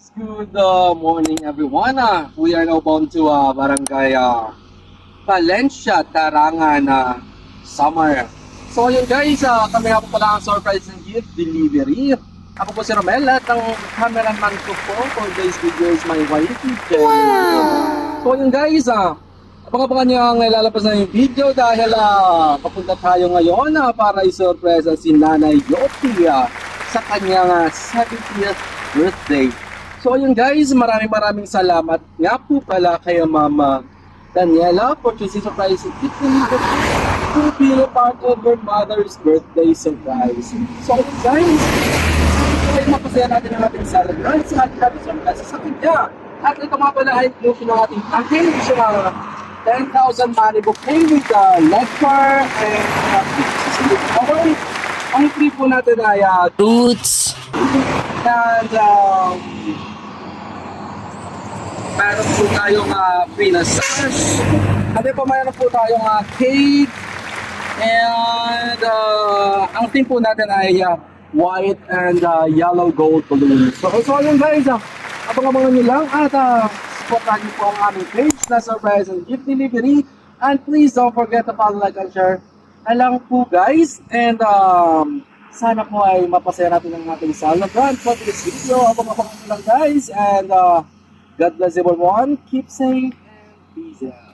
Good morning, everyone. We are now bound to Barangay Valencia, Tarangan, Summer. So yun guys, kami nga po pala ang surprise and gift delivery. Ako po si Romel at ang cameraman ko po for today's video is my wife. So yun guys, abang-abangan nyo ang ilalabas na yung video dahil papunta tayo ngayon para i-surprise si Nanay Yopi sa kanyang 70th birthday. So yun guys, maraming salamat nga po pala kay Mama Daniela for choosing surprise gift to be a part of her mother's birthday surprise. So yun guys, ay mapasaya natin ang ating celebrant sa ating happy surprise sa kanya. At ito nga pala ay inclusion ng ating package na 10,000 money bouquet with leather and okay. Ang free po natin ay fruits and mayroon po tayong free na sash. At po mayroon po tayong cake. And ang theme po natin ay white and yellow gold balloon. So yun guys, abang-abangan nyo lang at supportan nyo po ang aming page na surprise and gift delivery. And please don't forget to follow, like, and share. Alang po guys. And sana po ay mapasaya natin ang ating celebrant for this video. Abang-abangan nyo lang guys. And God bless everyone. Keep safe and peace out.